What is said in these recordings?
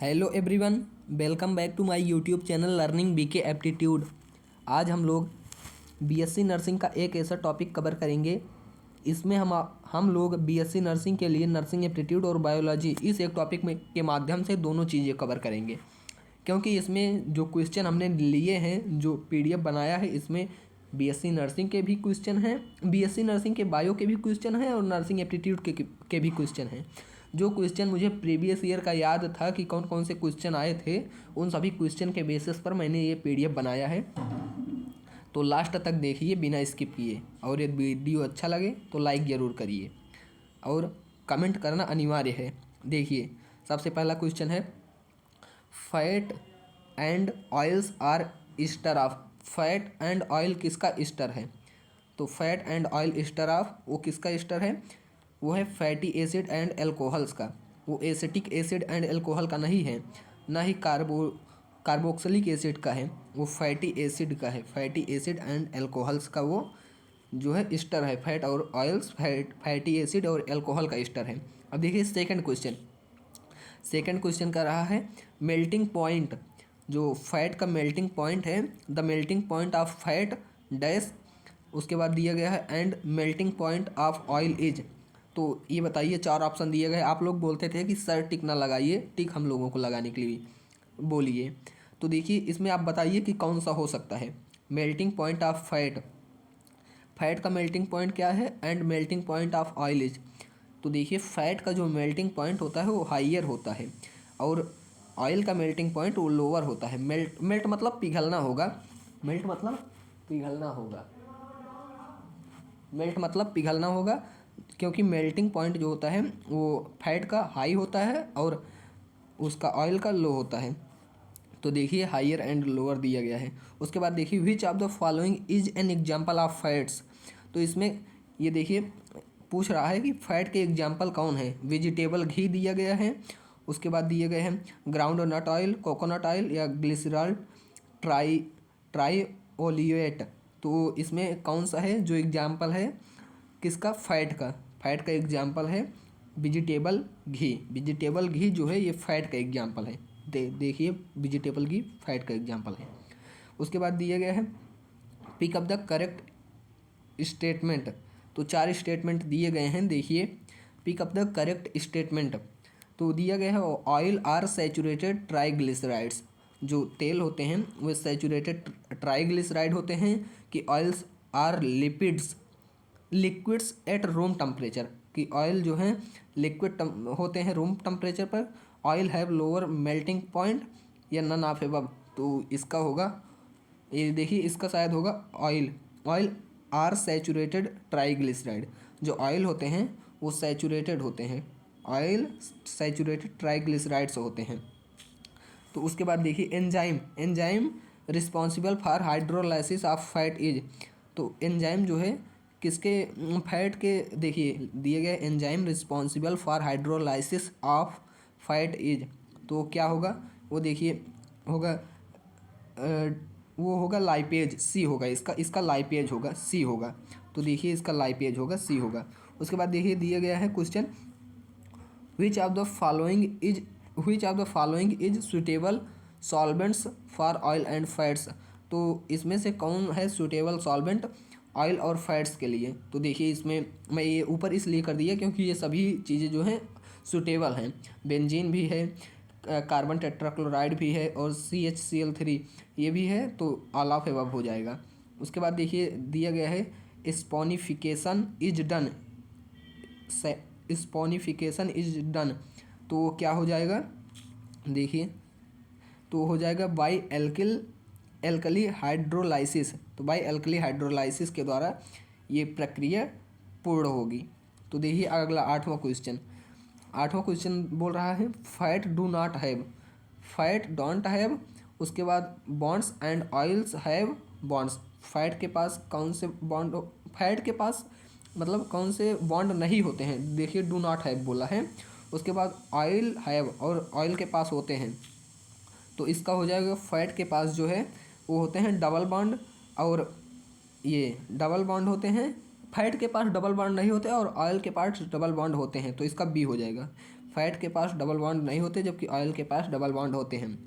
Hello everyone, welcome back to my YouTube channel learning BK aptitude. आज हम लोग BSc nursing का एक ऐसा टॉपिक कवर करेंगे। इसमें हम लोग बीएससी नर्सिंग के लिए नर्सिंग एप्टीट्यूड और बायोलॉजी इस एक टॉपिक में के माध्यम से दोनों चीज़ें कवर करेंगे, क्योंकि इसमें जो क्वेश्चन हमने लिए हैं, जो पीडीएफ बनाया है, इसमें बीएससी नर्सिंग के भी क्वेश्चन हैं, बीएससी नर्सिंग के बायो के भी क्वेश्चन हैं और नर्सिंग एप्टीट्यूड के भी क्वेश्चन हैं। जो क्वेश्चन मुझे प्रीवियस ईयर का याद था कि कौन कौन से क्वेश्चन आए थे, उन सभी क्वेश्चन के बेसिस पर मैंने ये पीडीएफ बनाया है। तो लास्ट तक देखिए बिना स्किप किए, और यदि वीडियो अच्छा लगे तो लाइक ज़रूर करिए और कमेंट करना अनिवार्य है। देखिए, सबसे पहला क्वेश्चन है, fat and oils are ester of. Fat and oil किसका ईस्टर है? तो fat and oil ester of, वो किसका ईस्टर है? वो है फैटी एसिड एंड एल्कोहल्स का। वो एसिटिक एसिड एंड एल्कोहल का नहीं है, ना ही कार्बोक्सिलिक एसिड का है, वो फैटी एसिड का है। फैटी एसिड एंड एल्कोहल्स का वो जो है ईस्टर है। फैट और ऑयल्स, फैटी एसिड और एल्कोहल का ईस्टर है। अब देखिए सेकंड क्वेश्चन। सेकंड क्वेश्चन का रहा है, मेल्टिंग पॉइंट, जो फैट का मेल्टिंग पॉइंट है, the melting point of fat dash, उसके बाद दिया गया है and melting point of oil is. तो ये बताइए, चार ऑप्शन दिए गए। आप लोग बोलते थे कि सर टिक ना लगाइए, टिक हम लोगों को लगाने के लिए बोलिए। तो देखिए, इसमें आप बताइए कि कौन सा हो सकता है। Melting point of fat, fat का मेल्टिंग पॉइंट क्या है, and melting point of oil is. तो देखिए, फैट का जो मेल्टिंग पॉइंट होता है वो हाइयर होता है, और ऑयल का मेल्टिंग पॉइंट वो लोअर होता है। मेल्ट मतलब पिघलना होगा, मेल्ट मतलब पिघलना होगा, मेल्ट मतलब पिघलना होगा, क्योंकि मेल्टिंग पॉइंट जो होता है वो फैट का हाई होता है और उसका ऑयल का लो होता है। तो देखिए, हाइयर एंड लोअर दिया गया है। उसके बाद देखिए, which of the following is an example of fats. तो इसमें ये देखिए पूछ रहा है कि फैट के एग्जाम्पल कौन है। वेजिटेबल घी दिया गया है, उसके बाद दिए गए हैं groundnut oil, coconut oil या ग्लिसरॉल, ट्राई ओलिएट। तो इसमें कौन सा है जो एग्जाम्पल है किसका? फैट का। फैट का एग्जाम्पल है वेजिटेबल घी। वेजिटेबल घी जो है ये फैट का एग्जाम्पल है। देखिए, वेजिटेबल घी फैट का एग्जाम्पल है। उसके बाद दिया गया है pick up the correct statement. तो चार स्टेटमेंट दिए गए हैं। देखिए, pick up the correct statement. तो दिया गया है ऑयल आर सैचुरेटेड ट्राइग्लिसराइड्स। जो तेल होते हैं वो सैचुरेटेड ट्राइग्लिसराइड होते हैं। कि oils are lipids liquids at room temperature, कि ऑयल जो है लिक्विड होते हैं रूम टेम्परेचर पर। Oil have lower melting point या नन ऑफ एबव। तो इसका होगा, ये देखिए, इसका शायद होगा oil. Oil are saturated triglyceride. जो ऑयल होते हैं वो सैचुरेटेड होते हैं, ऑयल सैचुरेटेड ट्राइग्लिसराइड्स होते हैं। तो उसके बाद देखिए, enzyme, enzyme responsible for hydrolysis of fat is. तो एंजाइम जो है किसके? फैट के। देखिए, दिए गए enzyme responsible for hydrolysis of fat is. तो क्या होगा? वो देखिए होगा, वो होगा लाइपेज, सी होगा इसका लाइपेज होगा, सी होगा। तो देखिए, इसका लाइपेज होगा, सी होगा। उसके बाद देखिए दिया गया है question, which of the following is suitable solvents for oil and fats. तो इसमें से कौन है सुटेबल सॉल्वेंट ऑयल और फैट्स के लिए? तो देखिए, इसमें मैं ये ऊपर इसलिए कर दिया क्योंकि ये सभी चीज़ें जो हैं सुटेबल हैं। बेंजीन भी है, कार्बन टेट्राक्लोराइड भी है, और CHCl3 ये भी है। तो ऑल ऑफ एबव हो जाएगा। उसके बाद देखिए दिया गया है स्पॉनिफिकेशन इज डन, स्पॉनिफिकेशन इज डन। तो क्या हो जाएगा? देखिए, तो हो जाएगा बाई एल्कली हाइड्रोलाइसिस। तो बाई एल्कली हाइड्रोलाइसिस के द्वारा ये प्रक्रिया पूर्ण होगी। तो देखिए अगला आठवां क्वेश्चन। आठवां क्वेश्चन बोल रहा है, fat do not have, fat don't have. उसके बाद bonds and oils have bonds. Fat के पास कौन से बॉन्ड, फैट के पास मतलब कौन से बॉन्ड नहीं होते हैं? देखिए, डू नॉट हैव बोला है। उसके बाद ऑयल हैव, और ऑयल के पास होते हैं। तो इसका हो जाएगा, फैट के पास जो है वो होते हैं डबल बॉन्ड, और ये डबल बॉन्ड होते हैं। फैट के पास डबल बॉन्ड नहीं होते और ऑयल के पास डबल बॉन्ड होते हैं। तो इसका बी हो जाएगा। फैट के पास डबल बॉन्ड नहीं होते जबकि ऑयल के पास डबल बॉन्ड होते हैं।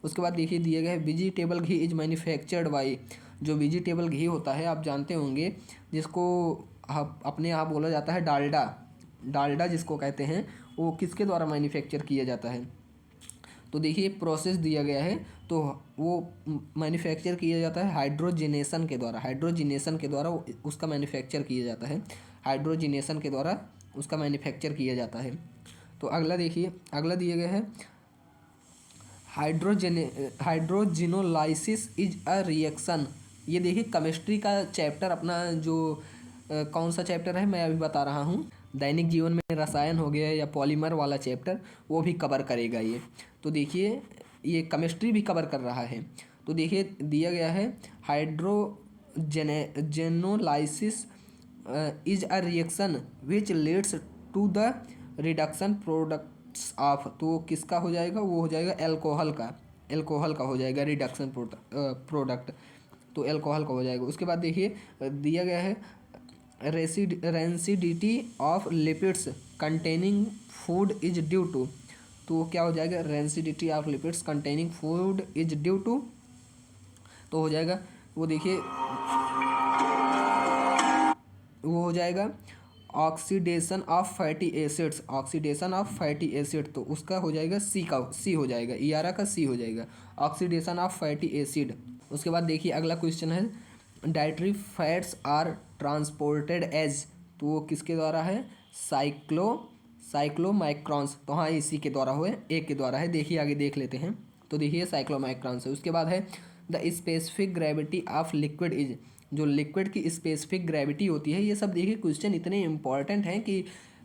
उसके बाद देखिए दिए गए vegetable ghee is manufactured by, जो वेजिटेबल घी होता है आप जानते होंगे, जिसको अपने यहाँ बोला जाता है डालडा, डालडा जिसको कहते हैं, वो किसके द्वारा मैन्युफैक्चर किया जाता है। तो देखिए प्रोसेस दिया गया है, तो वो मैन्युफैक्चर किया जाता है हाइड्रोजिनेशन के द्वारा, हाइड्रोजिनेशन के द्वारा उसका मैन्युफैक्चर किया जाता है, हाइड्रोजिनेशन के द्वारा उसका मैन्युफैक्चर किया जाता है। तो अगला देखिए, अगला दिया गया है हाइड्रोजिनोलाइसिस इज अ रिएक्शन। ये देखिए केमिस्ट्री का चैप्टर अपना जो कौन सा चैप्टर है मैं अभी बता रहा हूँ, दैनिक जीवन में रसायन हो गया या पॉलीमर वाला चैप्टर, वो भी कवर करेगा ये। तो देखिए ये केमिस्ट्री भी कवर कर रहा है। तो देखिए दिया गया है hydrogenolysis is a reaction which leads to the reduction products of, तो किसका हो जाएगा, वो हो जाएगा एल्कोहल का, एल्कोहल का हो जाएगा रिडक्शन प्रोडक्ट, तो एल्कोहल का हो जाएगा। उसके बाद देखिए दिया गया है rancidity of lipids containing food is due to, तो क्या हो जाएगा, rancidity of lipids containing food is due to, तो हो जाएगा वो देखिए वो हो जाएगा oxidation of fatty acids, oxidation of fatty acid, तो उसका हो जाएगा सी का, सी हो जाएगा, ईआरा का सी हो जाएगा, ऑक्सीडेशन ऑफ फैटी एसिड। उसके बाद देखिए अगला क्वेश्चन है dietary fats are transported as, तो वो किसके द्वारा है, साइक्लोमाइक्रॉन्स, तो हाँ इसी के द्वारा हुए, एक के द्वारा है। देखिए आगे देख लेते हैं, तो देखिए साइक्लोमाइक्रॉन्स है। उसके बाद है the specific gravity of liquid is, जो लिक्विड की स्पेसिफिक ग्रेविटी होती है। ये सब देखिए क्वेश्चन इतने इंपॉर्टेंट हैं कि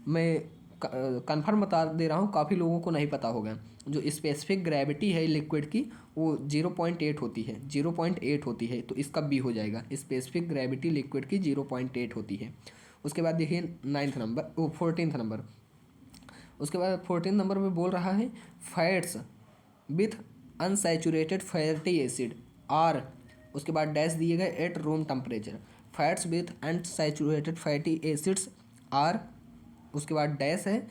मैं कन्फर्म बता दे रहा हूँ, काफ़ी लोगों को नहीं पता होगा। जो स्पेसिफिक ग्रेविटी है लिक्विड की वो 0.8 होती है, 0.8 होती है, तो इसका बी हो जाएगा, स्पेसिफिक ग्रेविटी लिक्विड की 0.8 होती है। उसके बाद देखिए 14th नंबर, उसके बाद 14 नंबर में बोल रहा है fats with unsaturated fatty acid are, उसके बाद डैश दिए गए at room temperature, fats with unsaturated fatty acids are, उसके बाद डैश है,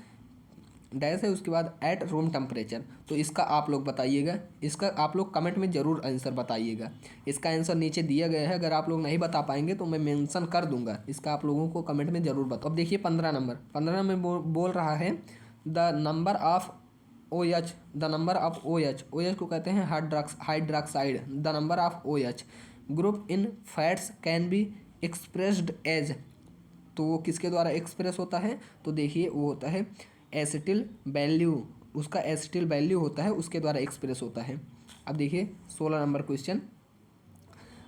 उसके बाद एट रूम टेम्परेचर। तो इसका आप लोग बताइएगा, इसका आप लोग कमेंट में ज़रूर आंसर बताइएगा। इसका आंसर नीचे दिया गया है, अगर आप लोग नहीं बता पाएंगे तो मैं मेंशन कर दूंगा, इसका आप लोगों को कमेंट में ज़रूर बताओ। अब देखिए 15 नंबर में बोल रहा है the number of OH, the number of OH को कहते हैं hydroxide, the number of OH group in fats can be expressed as, तो वो किसके द्वारा एक्सप्रेस होता है, तो देखिए वो होता है एसिटिल वैल्यू, उसका एसिटिल वैल्यू होता है, उसके द्वारा एक्सप्रेस होता है। अब देखिए 16 number question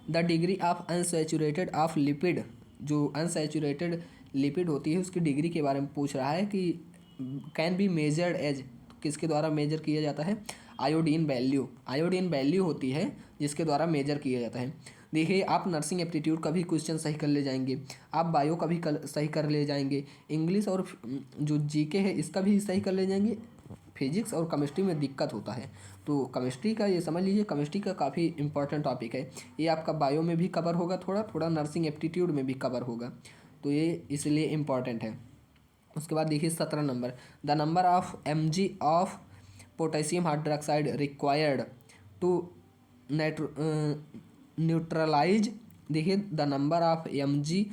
the degree of unsaturated of lipid, जो अनसैचुरेटेड लिपिड होती है उसकी डिग्री के बारे में पूछ रहा है कि कैन बी मेजर्ड एज, किसके द्वारा मेजर किया जाता है, आयोडीन वैल्यू, आयोडीन वैल्यू होती है जिसके द्वारा मेजर किया जाता है। देखिए आप नर्सिंग एप्टीट्यूड का भी क्वेश्चन सही कर ले जाएंगे, आप बायो का भी सही कर ले जाएंगे, इंग्लिश और जो जीके है इसका भी सही कर ले जाएंगे, फिजिक्स और केमिस्ट्री में दिक्कत होता है। तो केमिस्ट्री का ये समझ लीजिए, केमिस्ट्री का काफ़ी इंपॉर्टेंट टॉपिक है, ये आपका बायो में भी कवर होगा, थोड़ा थोड़ा नर्सिंग एप्टीट्यूड में भी कवर होगा, तो ये इसलिए इम्पॉर्टेंट है। उसके बाद देखिए 17 number the number of mg of potassium hydroxide required to neutralise, देखिए the number of mg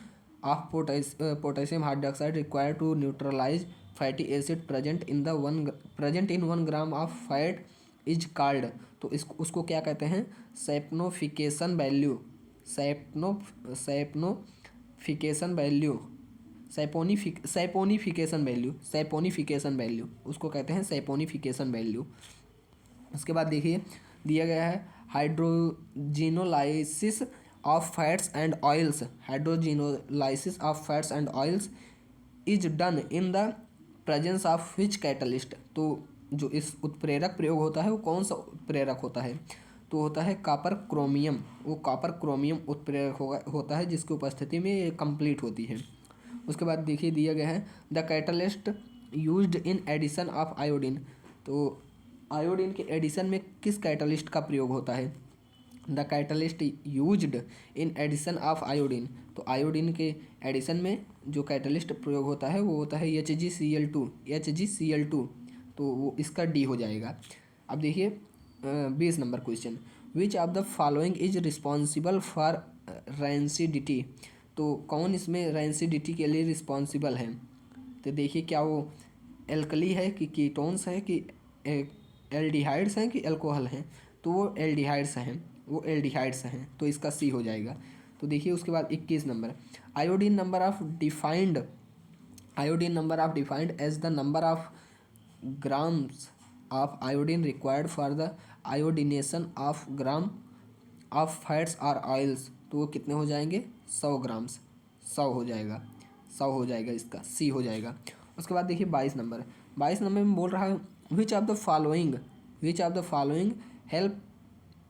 of potassium hydroxide required to neutralise fatty acid present in 1 gram of fat is called, तो उसको क्या कहते हैं, saponification value, saponification value, saponification value उसको कहते हैं saponification value. उसके बाद देखिए दिया गया है hydrogenolysis of fats and oils, hydrogenolysis of fats and oils is done in the presence of which catalyst, तो जो इस उत्प्रेरक प्रयोग होता है वो कौन सा उत्प्रेरक होता है, तो होता है कॉपर क्रोमियम, वो कॉपर क्रोमियम उत्प्रेरक होता है जिसकी उपस्थिति में ये कंप्लीट होती है। उसके बाद देखिए दिया गया है the catalyst used in addition of iodine, तो आयोडीन के एडिशन में किस कैटलिस्ट का प्रयोग होता है, the catalyst used in addition of iodine, तो आयोडीन के एडिशन में जो कैटलिस्ट प्रयोग होता है वो होता है HgCl2, तो वो इसका डी हो जाएगा। अब देखिए 20 number question, which of the following is responsible for rancidity. तो कौन इसमें रैंसिडिटी के लिए रिस्पॉन्सिबल है। तो देखिए क्या वो एल्कली है कि कीटोन्स है कि एल्डिहाइड्स हैं कि अल्कोहल हैं। तो वो एल्डिहाइड्स हैं, वो एल्डिहाइड्स हैं, तो इसका सी हो जाएगा। तो देखिए उसके बाद 21 number, iodine number of defined, iodine number of defined as the number of grams of iodine required for the iodination of gram of fats और ऑयल्स। तो वो कितने हो जाएंगे 100 ग्राम्स, 100 हो जाएगा, 100 हो जाएगा, इसका सी हो जाएगा। उसके बाद देखिए 22 नंबर, 22 नंबर में बोल रहा है which of the following, which of the following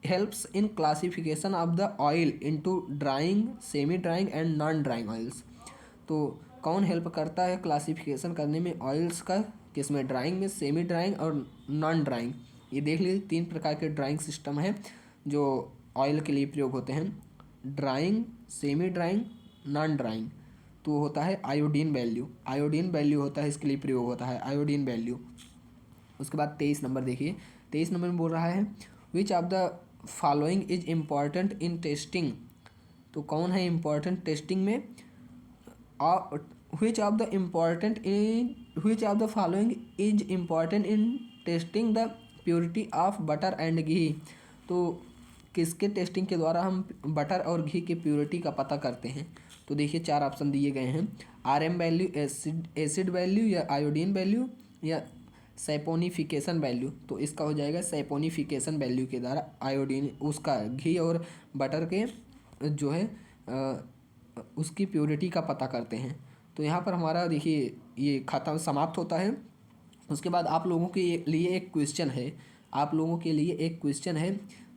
helps in classification of the oil into drawing, semi drawing and non drawing oils. तो कौन हेल्प करता है क्लासिफिकेशन करने में ऑयल्स का, किसमें, ड्राइंग में, सेमी ड्राइंग और नॉन ड्राइंग। ये देख लीजिए 3 प्रकार के ड्राइंग सिस्टम है जो ऑयल के लिए प्रयोग होते हैं, drawing, semi drawing, non drawing. तो होता है आयोडीन वैल्यू, आयोडीन वैल्यू होता है इसके लिए प्रयोग होता है आयोडीन वैल्यू। उसके बाद 23 नंबर देखिए, 23 नंबर में बोल रहा है which of the following is important in testing. तो कौन है इम्पॉर्टेंट टेस्टिंग में, which of the important in which of the following is important in testing the purity of butter and ghee। तो किसके टेस्टिंग के द्वारा हम बटर और घी के प्योरिटी का पता करते हैं। तो देखिए 4 ऑप्शन दिए गए हैं, RM वैल्यू, एसिड वैल्यू, या आयोडीन वैल्यू, या सैपोनिफिकेशन वैल्यू। तो इसका हो जाएगा सैपोनिफिकेशन वैल्यू के द्वारा आयोडीन, उसका घी और बटर के जो है उसकी प्योरिटी का पता करते हैं। तो यहाँ पर हमारा देखिए ये खत्म समाप्त होता है। उसके बाद आप लोगों के लिए एक क्वेश्चन है, आप लोगों के लिए एक क्वेश्चन है।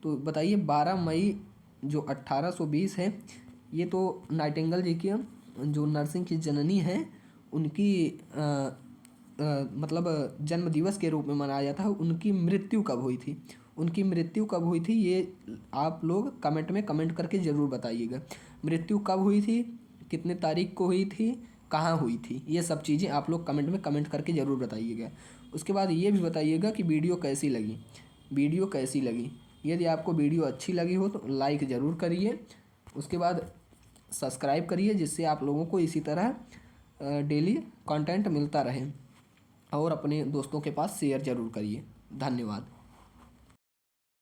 तो बताइए 12 मई जो 1820 है, ये तो नाइटिंगेल जी की जो नर्सिंग की जननी है उनकी मतलब जन्म दिवस के रूप में मनाया जाता है। उनकी मृत्यु कब हुई थी, उनकी मृत्यु कब हुई थी, ये आप लोग कमेंट में कमेंट करके ज़रूर बताइएगा। मृत्यु कब हुई थी, कितने तारीख को हुई थी, कहाँ हुई थी, ये सब चीज़ें आप लोग कमेंट में कमेंट करके ज़रूर बताइएगा। उसके बाद ये भी बताइएगा कि वीडियो कैसी लगी, वीडियो कैसी लगी। यदि आपको वीडियो अच्छी लगी हो तो लाइक ज़रूर करिए, उसके बाद सब्सक्राइब करिए, जिससे आप लोगों को इसी तरह डेली कंटेंट मिलता रहे, और अपने दोस्तों के पास शेयर ज़रूर करिए। धन्यवाद।